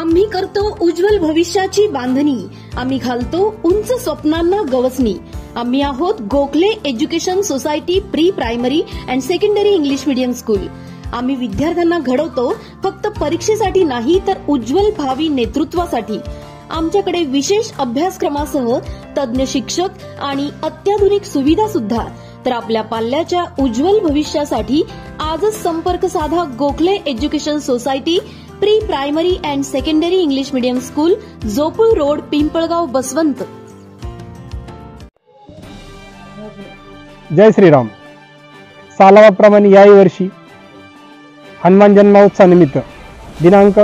आम्ही करतो उज्ज्वल भविष्याची बांधणी, आम्ही घालतो उंच स्वप्नांना गवसणी। आम्ही आहोत Gokhale education society pre primary and secondary English medium school. आम्ही विद्यार्थ्यांना घडवतो फक्त परीक्षेसाठी नाही तर उज्ज्वल भावी नेतृत्वासाठी। आमच्याकडे विशेष अभ्यासक्रमासह तज्ञ शिक्षक आणि अत्याधुनिक सुविधा सुद्धा। तर आपल्या पाल्याच्या उज्ज्वल भविष्यासाठी आजच संपर्क साधा Gokhale education society pre primary and secondary English medium school, Jopur road, Pimpalgaon, Baswant. जय श्रीराम। सालावाप्रमाणे याही वर्षी हनुमान जन्मोत्सवानिमित्त दिनांक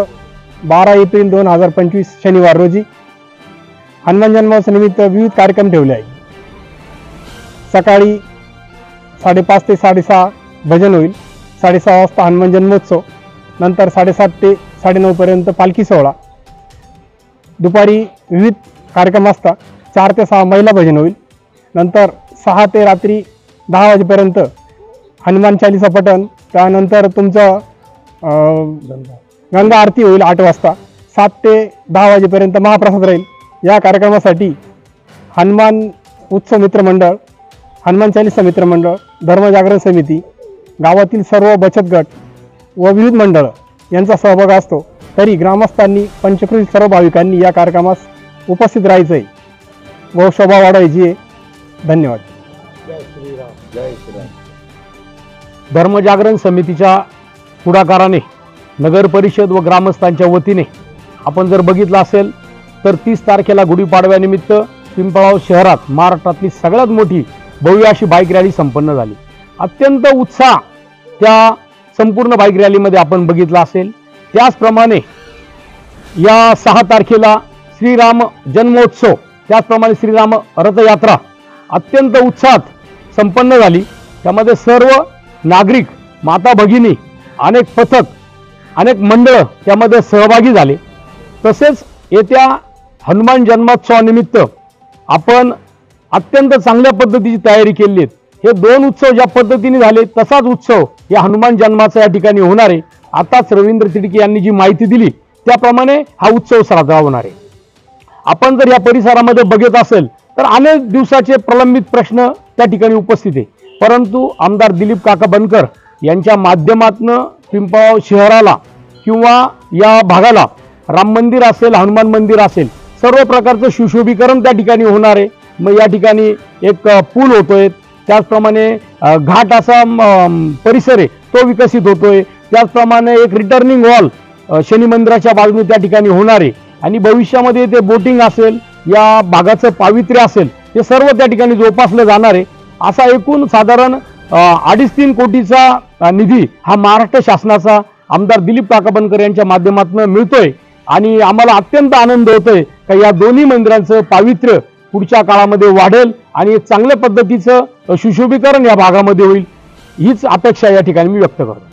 12 एप्रिल 2025 शनिवार रोजी हनुमान जन्मोत्सवानिमित्त विविध कार्यक्रम ठेवले आहेत। सकाळी 5:30 ते 6:30 भजन होईल। 6:30 वाजता हनुमान जन्मोत्सव, नंतर 7:30 ते 9:30 पर्यंत पालखी सोहळा। दुपारी विविध कार्यक्रम असतात। 4 ते 6 महिला भजन होईल। नंतर 6 ते रात्री 10 वाजेपर्यंत हनुमान चालीसा पठण। त्यानंतर तुमचं गंगा आरती होईल 8 वाजता। 7 ते 10 वाजेपर्यंत महाप्रसाद राहील। या कार्यक्रमासाठी हनुमान उत्सव मित्रमंडळ, हनुमान चालीसा मित्रमंडळ, धर्मजागरण समिती, गावातील सर्व बचत गट व विविध मंडळ यांचा सहभाग असतो। तरी ग्रामस्थांनी, पंचक्रोशीत सर्व भाविकांनी या कार्यक्रमास उपस्थित राहायचं आहे व शोभा वाढवायची आहे। धन्यवाद। जय श्रीराम। जय श्रीराम। धर्मजागरण समितीच्या पुढाकाराने नगर परिषद व ग्रामस्थांच्या वतीने आपण जर बघितलं असेल तर 30 तारखेला गुढीपाडव्यानिमित्त पिंपळगाव शहरात महाराष्ट्रातली सगळ्यात मोठी भव्य अशी बाईक रॅली संपन्न झाली। अत्यंत उत्साह त्या संपूर्ण बाईक रॅलीमध्ये आपण बघितला असेल। त्याचप्रमाणे या 6 तारखेला श्रीराम जन्मोत्सव, त्याचप्रमाणे श्रीराम रथयात्रा अत्यंत उत्साहात संपन्न झाली। त्यामध्ये सर्व नागरिक, माता भगिनी, अनेक पथक, अनेक मंडळ त्यामध्ये सहभागी झाले। तसेच येत्या हनुमान जन्मोत्सवानिमित्त आपण अत्यंत चांगल्या पद्धतीची तयारी केली आहे। हे 2 उत्सव ज्या पद्धतीने झाले तसाच उत्सव या हनुमान जन्माचा या ठिकाणी होणार आहे। आताच रवींद्र तिडके यांनी जी माहिती दिली त्याप्रमाणे हा उत्सव साजरा होणार आहे। आपण जर या परिसरामध्ये बघत असेल तर अनेक दिवसाचे प्रलंबित प्रश्न त्या ठिकाणी उपस्थित आहे, परंतु आमदार दिलीप काका बनकर यांच्या माध्यमातून पिंपळगाव शहराला किंवा या भागाला राम मंदिर असेल, हनुमान मंदिर असेल, सर्व प्रकारचं सुशोभीकरण त्या ठिकाणी होणार आहे। मग या ठिकाणी एक पूल होतोय, त्याचप्रमाणे घाट असा परिसर आहे तो विकसित होतोय। त्याचप्रमाणे एक रिटर्निंग वॉल शनी मंदिराच्या बाजूने त्या ठिकाणी होणार आहे आणि भविष्यामध्ये ते बोटिंग असेल, या भागाचं पावित्र्य असेल, हे सर्व त्या ठिकाणी जोपासलं जाणार आहे। असा एकूण साधारण 2.5-3 कोटीचा निधी हा महाराष्ट्र शासनाचा आमदार दिलीप काका बनकर यांच्या माध्यमातून मिळतोय आणि आम्हाला अत्यंत आनंद होतोय की या दोन्ही मंदिरांचं पावित्र्य पुढच्या काळामध्ये वाढेल आणि चांगल्या पद्धतीचं सुशोभीकरण या भागामध्ये होईल, हीच अपेक्षा या ठिकाणी मी व्यक्त करतो।